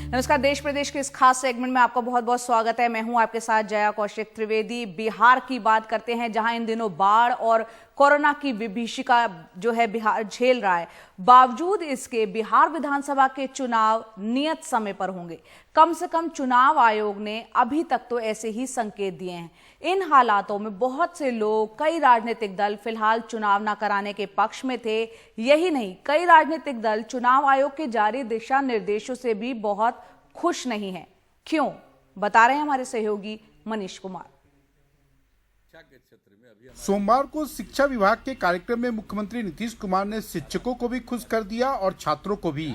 नमस्कार, देश प्रदेश के इस खास सेगमेंट में आपका बहुत बहुत स्वागत है। मैं हूं आपके साथ जया कौशिक त्रिवेदी। बिहार की बात करते हैं, जहां इन दिनों बाढ़ और कोरोना की विभीषिका जो है बिहार झेल रहा है। बावजूद इसके बिहार विधानसभा के चुनाव नियत समय पर होंगे। कम से कम चुनाव आयोग ने अभी तक तो ऐसे ही संकेत दिए हैं। इन हालातों में बहुत से लोग, कई राजनीतिक दल फिलहाल चुनाव न कराने के पक्ष में थे। यही नहीं, कई राजनीतिक दल चुनाव आयोग के जारी दिशा निर्देशों से भी बहुत खुश नहीं हैं। क्यों, बता रहे हैं हमारे सहयोगी मनीष कुमार। सोमवार को शिक्षा विभाग के कार्यक्रम में मुख्यमंत्री नीतीश कुमार ने शिक्षकों को भी खुश कर दिया और छात्रों को भी।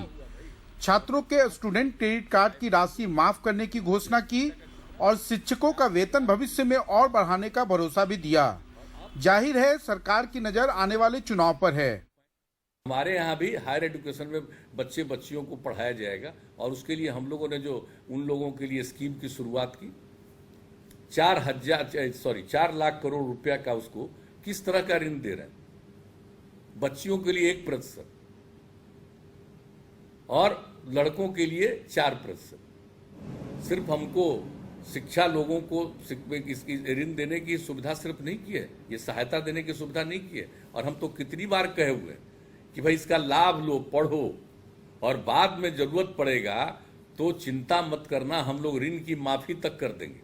छात्रों के स्टूडेंट क्रेडिट कार्ड की राशि माफ करने की घोषणा की और शिक्षकों का वेतन भविष्य में और बढ़ाने का भरोसा भी दिया। जाहिर है, सरकार की नजर आने वाले चुनाव पर है। हमारे यहाँ भी हायर एजुकेशन में बच्चियों को पढ़ाया जाएगा और उसके लिए हम लोगों ने जो उन लोगों के लिए स्कीम की शुरुआत की, 4 लाख करोड़ रुपया का उसको किस तरह का ऋण दे रहे हैं। बच्चियों के लिए 1% और लड़कों के लिए 4%। सिर्फ हमको शिक्षा लोगों को इसकी ऋण देने की सुविधा सिर्फ नहीं की है, ये सहायता देने की सुविधा नहीं की है। और हम तो कितनी बार कहे हुए कि भाई इसका लाभ लो, पढ़ो और बाद में जरूरत पड़ेगा तो चिंता मत करना, हम लोग ऋण की माफी तक कर देंगे।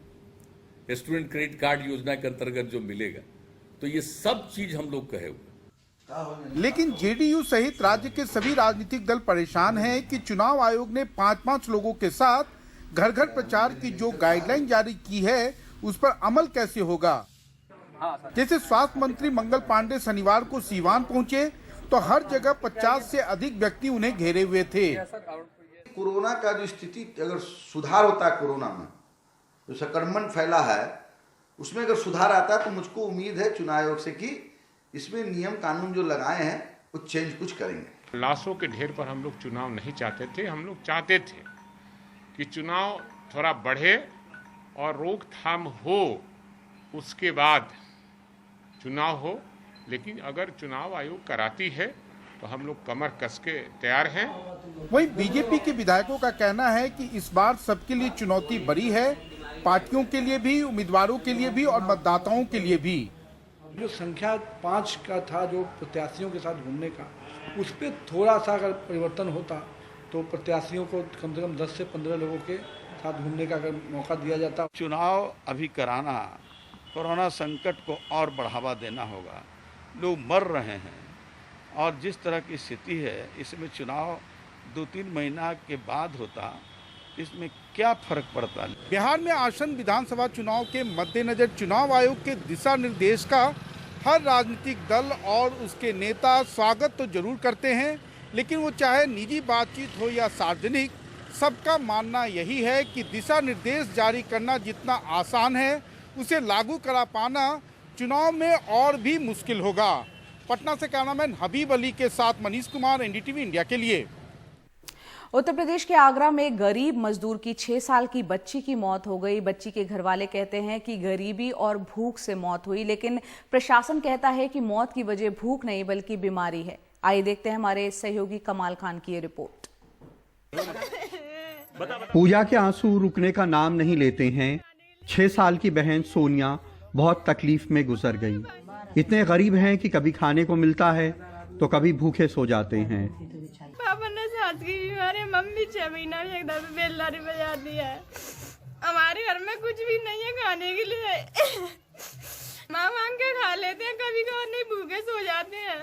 स्टूडेंट क्रेडिट कार्ड योजना के अंतर्गत जो मिलेगा, तो ये सब चीज हम लोग कहे हुए। लेकिन जेडीयू सहित राज्य के सभी राजनीतिक दल परेशान हैं कि चुनाव आयोग ने 5-5 लोगों के साथ घर घर प्रचार की जो गाइडलाइन जारी की है, उस पर अमल कैसे होगा। जैसे स्वास्थ्य मंत्री मंगल पांडे शनिवार को सीवान पहुंचे तो हर जगह 50 से अधिक व्यक्ति उन्हें घेरे हुए थे। कोरोना का जो स्थिति अगर सुधार होता है, कोरोना में जो संक्रमण फैला है उसमें अगर सुधार आता है तो मुझको उम्मीद है चुनाव आयोग से कि इसमें नियम कानून जो लगाए हैं वो चेंज कुछ करेंगे। लाशों के ढेर पर हम लोग चुनाव नहीं चाहते थे। हम लोग चाहते थे कि चुनाव थोड़ा बढ़े और रोकथाम हो, उसके बाद चुनाव हो। लेकिन अगर चुनाव आयोग कराती है तो हम लोग कमर कस के तैयार हैं। वहीं बीजेपी के विधायकों का कहना है कि इस बार सबके लिए चुनौती बड़ी है, पार्टियों के लिए भी, उम्मीदवारों के लिए भी और मतदाताओं के लिए भी। जो संख्या 5 का था, जो प्रत्याशियों के साथ घूमने का, उस पर थोड़ा सा अगर परिवर्तन होता तो प्रत्याशियों को कम से कम 10 से 15 लोगों के साथ घूमने का अगर मौका दिया जाता। चुनाव अभी कराना कोरोना संकट को और बढ़ावा देना होगा। लोग मर रहे हैं और जिस तरह की स्थिति है, इसमें चुनाव 2-3 महीना के बाद होता, इसमें क्या फर्क पड़ता है। बिहार में आसन विधानसभा चुनाव के मद्देनजर चुनाव आयोग के दिशा निर्देश का हर राजनीतिक दल और उसके नेता स्वागत तो जरूर करते हैं, लेकिन वो चाहे निजी बातचीत हो या सार्वजनिक, सबका मानना यही है कि दिशा निर्देश जारी करना जितना आसान है, उसे लागू करा पाना चुनाव में और भी मुश्किल होगा। पटना से कैमरामैन हबीब अली के साथ मनीष कुमार, एनडीटीवी इंडिया के लिए। उत्तर प्रदेश के आगरा में गरीब मजदूर की 6 साल की बच्ची की मौत हो गई। बच्ची के घरवाले कहते हैं कि गरीबी और भूख से मौत हुई, लेकिन प्रशासन कहता है कि मौत की वजह भूख नहीं बल्कि बीमारी है। आइए देखते हैं हमारे सहयोगी कमाल खान की ये रिपोर्ट। पूजा के आंसू रुकने का नाम नहीं लेते हैं। 6 साल की बहन सोनिया बहुत तकलीफ में गुजर गई। इतने गरीब हैं कि कभी खाने को मिलता है तो कभी भूखे सो जाते हैं। पापा ने सांस की बीमारी, मम्मी 6 महीना में एक दफे बेलदारी बजा दिया है। हमारे घर में कुछ भी नहीं है खाने के लिए। माँ मांग के खा लेते हैं, कभी कभार नहीं, भूखे सो जाते हैं।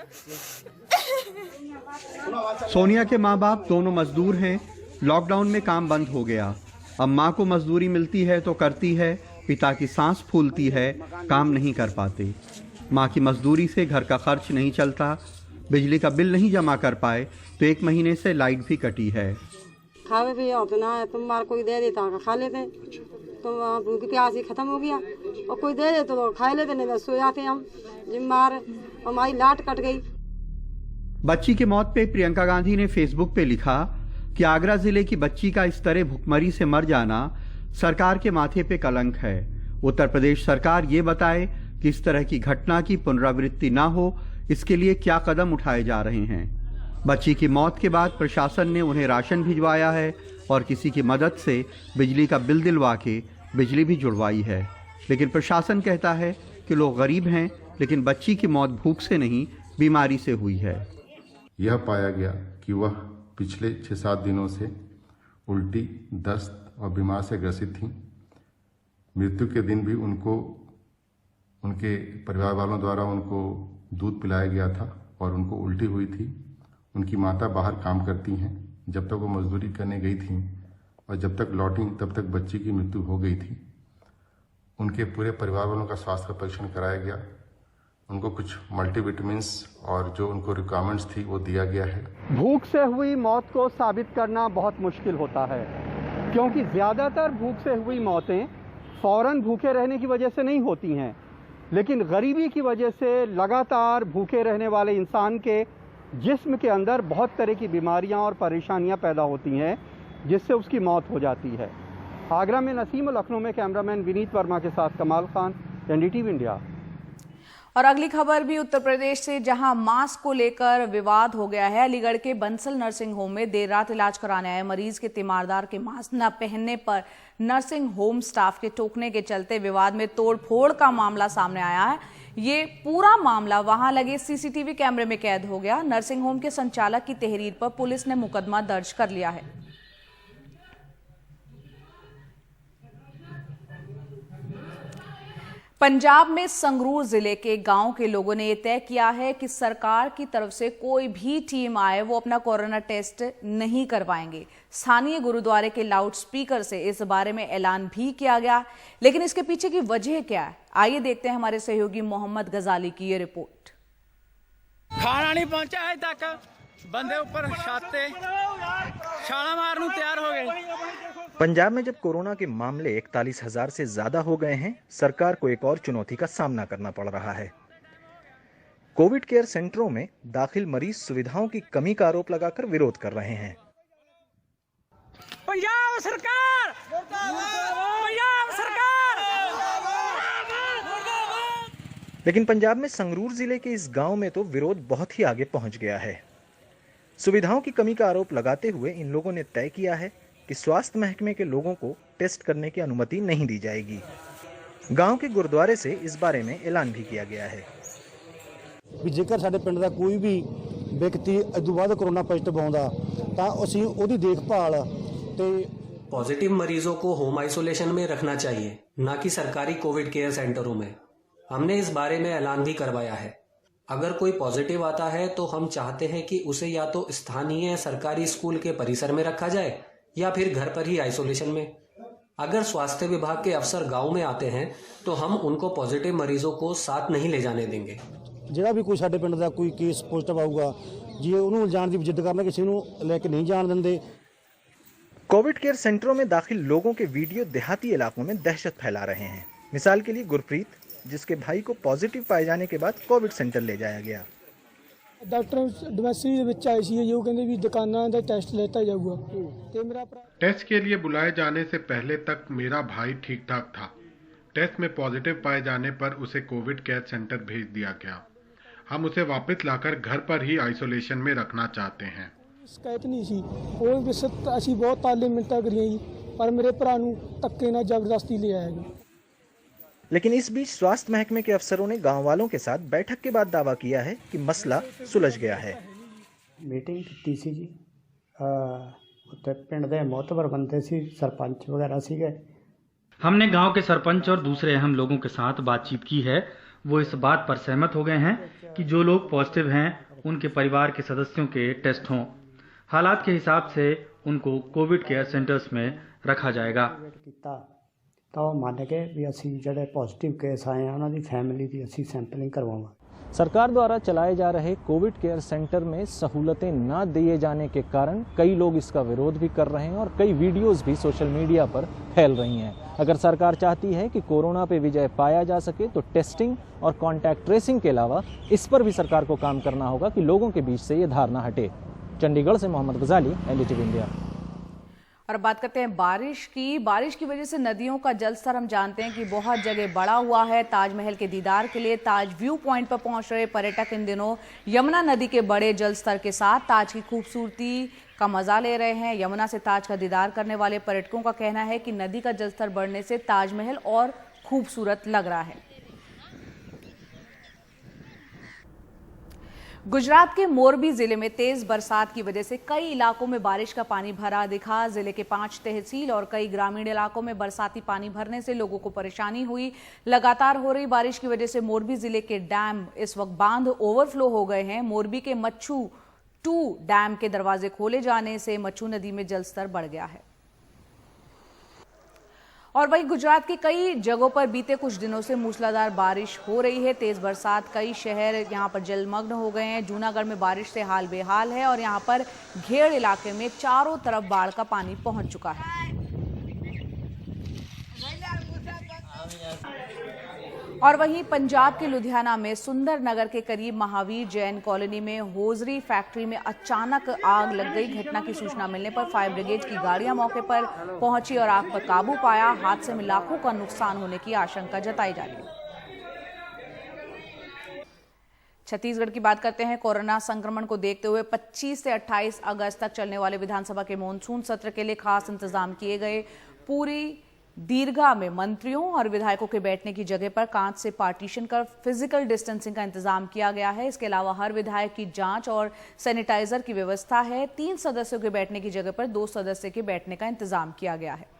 सोनिया के माँ बाप दोनों मजदूर हैं। लॉकडाउन में काम बंद हो गया। अब माँ को मजदूरी मिलती है तो करती है, पिता की सांस फूलती है, काम नहीं कर पाते। माँ की मजदूरी से घर का खर्च नहीं चलता, बिजली का बिल नहीं जमा कर पाए तो 1 महीने से लाइट भी कटी है। खावे भी उतना है, तुम मार कोई दे देता खा लेते, तो भूख प्यास ही खत्म हो गया, और कोई दे दे तो खा लेते, नहीं बस सो जाते हम। जिम्मेदार हमारी लाट कट गई। बच्ची की मौत पे प्रियंका गांधी ने फेसबुक पे लिखा कि आगरा जिले की बच्ची का इस तरह भुखमरी से मर जाना सरकार के माथे पे कलंक है। उत्तर प्रदेश सरकार ये बताए कि इस तरह की घटना की पुनरावृत्ति ना हो, इसके लिए क्या कदम उठाए जा रहे हैं। बच्ची की मौत के बाद प्रशासन ने उन्हें राशन भिजवाया है और किसी की मदद से बिजली का बिल दिलवा के बिजली भी जुड़वाई है। लेकिन प्रशासन कहता है कि लोग गरीब हैं, लेकिन बच्ची की मौत भूख से नहीं, बीमारी से हुई है। यह पाया गया कि वह पिछले 6-7 दिनों से उल्टी, दस्त और बीमार से ग्रसित थी। मृत्यु के दिन भी उनके परिवार वालों द्वारा उनको दूध पिलाया गया था और उनको उल्टी हुई थी। उनकी माता बाहर काम करती हैं। जब तक वो मजदूरी करने गई थी और जब तक लौटी तब तक बच्ची की मृत्यु हो गई थी। उनके पूरे परिवार वालों का स्वास्थ्य का परीक्षण कराया गया। उनको कुछ मल्टीविटामिन्स और जो उनको रिक्वायरमेंट्स थी वो दिया गया है। भूख से हुई मौत को साबित करना बहुत मुश्किल होता है, क्योंकि ज़्यादातर भूख से हुई मौतें फौरन भूखे रहने की वजह से नहीं होती हैं, लेकिन गरीबी की वजह से लगातार भूखे रहने वाले इंसान के जिस्म के अंदर बहुत तरह की बीमारियां और परेशानियां पैदा होती हैं, जिससे उसकी मौत हो जाती है। आगरा में नसीम और लखनऊ में कैमरामैन विनीत वर्मा के साथ कमाल खान, एनडीटीवी इंडिया। और अगली खबर भी उत्तर प्रदेश से, जहां मास्क को लेकर विवाद हो गया है। अलीगढ़ के बंसल नर्सिंग होम में देर रात इलाज कराने आए मरीज के तीमारदार के मास्क न पहनने पर नर्सिंग होम स्टाफ के टोकने के चलते विवाद में तोड़फोड़ का मामला सामने आया है। ये पूरा मामला वहां लगे सीसीटीवी कैमरे में कैद हो गया। नर्सिंग होम के संचालक की तहरीर पर पुलिस ने मुकदमा दर्ज कर लिया है। पंजाब में संगरूर जिले के गांव के लोगों ने यह तय किया है कि सरकार की तरफ से कोई भी टीम आए वो अपना कोरोना टेस्ट नहीं करवाएंगे। स्थानीय गुरुद्वारे के लाउडस्पीकर से इस बारे में ऐलान भी किया गया, लेकिन इसके पीछे की वजह क्या है, आइए देखते हैं हमारे सहयोगी मोहम्मद गजाली की ये रिपोर्ट। खाना नहीं पहुंचा है तक, बंदे ऊपर छाते छाला मारने तैयार हो गए। पंजाब में जब कोरोना के मामले 41,000 से ज्यादा हो गए हैं, सरकार को एक और चुनौती का सामना करना पड़ रहा है। कोविड केयर सेंटरों में दाखिल मरीज सुविधाओं की कमी का आरोप लगाकर विरोध कर रहे हैं। पंजाब सरकार, पंजाब सरकार। लेकिन पंजाब में संगरूर जिले के इस गांव में तो विरोध बहुत ही आगे पहुंच गया है। सुविधाओं की कमी का आरोप लगाते हुए इन लोगों ने तय किया है कि स्वास्थ्य महकमे के लोगों को टेस्ट करने की अनुमति नहीं दी जाएगी। गांव के गुरुद्वारे से इस बारे में ऐलान भी किया गया है कि जेकर साडे पिंड दा कोई भी व्यक्ति इदों बाद कोरोना पॉजिटिव आउंदा तां असीं ओहदी देखभाल ते पॉजिटिव मरीजों को होम आइसोलेशन में रखना चाहिए, न कि सरकारी कोविड केयर सेंटरों में। हमने इस बारे में ऐलान भी करवाया है। अगर कोई पॉजिटिव आता है तो हम चाहते हैं कि उसे या तो स्थानीय सरकारी स्कूल के परिसर में रखा जाए या फिर घर पर ही आइसोलेशन में। अगर स्वास्थ्य विभाग के अफसर गांव में आते हैं तो हम उनको पॉजिटिव मरीजों को साथ नहीं ले जाने देंगे। ਜਿਹੜਾ ਵੀ ਕੋਈ ਸਾਡੇ ਪਿੰਡ ਦਾ ਕੋਈ ਕੇਸ ਪੋਜ਼ਿਟਿਵ ਆਊਗਾ ਜੀ ਉਹਨੂੰ ਜਾਣ ਦੀ ਜਿੱਦ ਕਰਨਾ, ਕਿਸੇ ਨੂੰ ਲੈ ਕੇ नहीं जान देंगे। कोविड केयर सेंटरों में दाखिल लोगों के वीडियो देहाती इलाकों में दहशत फैला रहे हैं। मिसाल के लिए गुरप्रीत, जिसके भाई को पॉजिटिव पाए जाने के बाद कोविड सेंटर ले जाया गया। डॉक्टर डिस्पेंसरी ਦੇ ਵਿੱਚ ਆਏ ਸੀ, ਉਹ ਕਹਿੰਦੇ ਵੀ ਦੁਕਾਨਾਂ ਦਾ ਟੈਸਟ लेता जाऊगा ਤੇ मेरा टेस्ट के लिए बुलाए जाने से पहले तक मेरा भाई ठीक ठाक था। टेस्ट में पॉजिटिव पाए जाने पर उसे कोविड केयर सेंटर भेज दिया गया। हम उसे वापस लाकर घर पर ही आइसोलेशन में रखना चाहते हैं। शिकायत नहीं सी, ਉਹ ਵਿਸਤ ਅਸੀਂ ਬਹੁਤ ਤਾਲੇ ਮਿੰਟਾਂ ਕਰੀਆਂ ਜੀ, ਪਰ ਮੇਰੇ ਭਰਾ ਨੂੰ ਧੱਕੇ ਨਾਲ ਜ਼ਬਰਦस्ती ले आया जी। लेकिन इस बीच स्वास्थ्य महकमे के अफसरों ने गांव वालों के साथ बैठक के बाद दावा किया है कि मसला सुलझ गया है। मीटिंग की सी जी, उत्ते पिंड दे मोतबर बंदे सी, सरपंच वगैरह सीगे। हमने गांव के सरपंच और दूसरे अहम लोगों के साथ बातचीत की है। वो इस बात पर सहमत हो गए हैं कि जो लोग पॉजिटिव हैं उनके परिवार के सदस्यों के टेस्ट हों। हालात के हिसाब से उनको कोविड केयर सेंटर्स में रखा जाएगा। तो मान के भी असी जड़े पॉजिटिव केस आए हैं उन्होंने फैमिली की असी सैंपलिंग करवाएंगे। सरकार द्वारा चलाए जा रहे कोविड केयर सेंटर में सहूलतें न दिए जाने के कारण कई लोग इसका विरोध भी कर रहे हैं और कई वीडियोस भी सोशल मीडिया पर फैल रही हैं। अगर सरकार चाहती है कि कोरोना पे विजय पाया जा सके तो टेस्टिंग और कॉन्टैक्ट ट्रेसिंग के अलावा इस पर भी सरकार को काम करना होगा कि लोगों के बीच से ये धारणा हटे। चंडीगढ़ से मोहम्मद गजाली, एनडीटीवी इंडिया। और बात करते हैं बारिश की वजह से नदियों का जलस्तर हम जानते हैं कि बहुत जगह बढ़ा हुआ है। ताजमहल के दीदार के लिए ताज व्यू पॉइंट पर पहुंच रहे पर्यटक इन दिनों यमुना नदी के बड़े जलस्तर के साथ ताज की खूबसूरती का मजा ले रहे हैं। यमुना से ताज का दीदार करने वाले पर्यटकों का कहना है कि नदी का जलस्तर बढ़ने से ताजमहल और खूबसूरत लग रहा है। गुजरात के मोरबी जिले में तेज बरसात की वजह से कई इलाकों में बारिश का पानी भरा दिखा। जिले के 5 तहसील और कई ग्रामीण इलाकों में बरसाती पानी भरने से लोगों को परेशानी हुई। लगातार हो रही बारिश की वजह से मोरबी जिले के डैम इस वक्त बांध ओवरफ्लो हो गए हैं। मोरबी के मच्छू 2 डैम के दरवाजे खोले जाने से मच्छू नदी में जलस्तर बढ़ गया है। और वहीं गुजरात के कई जगहों पर बीते कुछ दिनों से मूसलाधार बारिश हो रही है। तेज बरसात, कई शहर यहां पर जलमग्न हो गए हैं। जूनागढ़ में बारिश से हाल बेहाल है और यहां पर घेड़ इलाके में चारों तरफ बाढ़ का पानी पहुंच चुका है। और वहीं पंजाब के लुधियाना में सुंदर नगर के करीब महावीर जैन कॉलोनी में होजरी फैक्ट्री में अचानक आग लग गई। घटना की सूचना मिलने पर फायर ब्रिगेड की गाड़ियां मौके पर पहुंची और आग पर काबू पाया। हादसे में लाखों का नुकसान होने की आशंका जताई जा रही है। छत्तीसगढ़ की बात करते हैं। कोरोना संक्रमण को देखते हुए 25 से 28 अगस्त तक चलने वाले विधानसभा के मॉनसून सत्र के लिए खास इंतजाम किए गए। पूरी दीर्घा में मंत्रियों और विधायकों के बैठने की जगह पर कांच से पार्टीशन कर फिजिकल डिस्टेंसिंग का इंतजाम किया गया है। इसके अलावा हर विधायक की जांच और सैनिटाइजर की व्यवस्था है। 3 सदस्यों के बैठने की जगह पर 2 सदस्य के बैठने का इंतजाम किया गया है।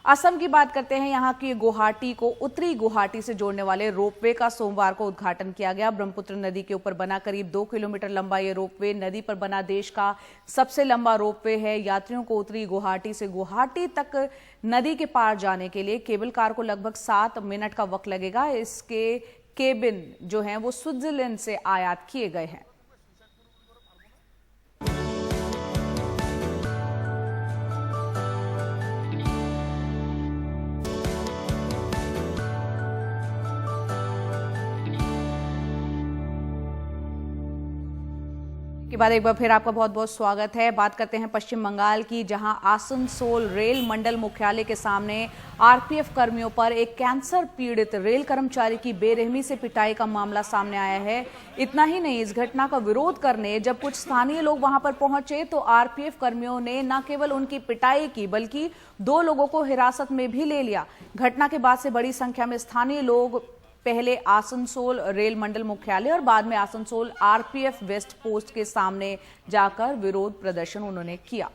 असम की बात करते हैं। यहां की गुवाहाटी को उत्तरी गुवाहाटी से जोड़ने वाले रोपवे का सोमवार को उद्घाटन किया गया। ब्रह्मपुत्र नदी के ऊपर बना करीब 2 किलोमीटर लंबा ये रोपवे नदी पर बना देश का सबसे लंबा रोपवे है। यात्रियों को उत्तरी गुवाहाटी से गुवाहाटी तक नदी के पार जाने के लिए केबल कार को लगभग 7 मिनट का वक्त लगेगा। इसके केबिन जो हैं वो स्विट्जरलैंड से आयात किए गए हैं। के बाद एक बार फिर आपका बहुत बहुत स्वागत है। बात करते हैं पश्चिम बंगाल की, जहां आसनसोल रेल मंडल मुख्यालय के सामने आरपीएफ कर्मियों पर एक कैंसर पीड़ित रेल कर्मचारी की बेरहमी से पिटाई का मामला सामने आया है। इतना ही नहीं, इस घटना का विरोध करने जब कुछ स्थानीय लोग वहां पर पहुंचे तो आरपीएफ कर्मियों ने न केवल उनकी पिटाई की बल्कि 2 लोगों को हिरासत में भी ले लिया। घटना के बाद से बड़ी संख्या में स्थानीय लोग पहले आसनसोल रेल मंडल मुख्यालय और बाद में आसनसोल आरपीएफ वेस्ट पोस्ट के सामने जाकर विरोध प्रदर्शन उन्होंने किया।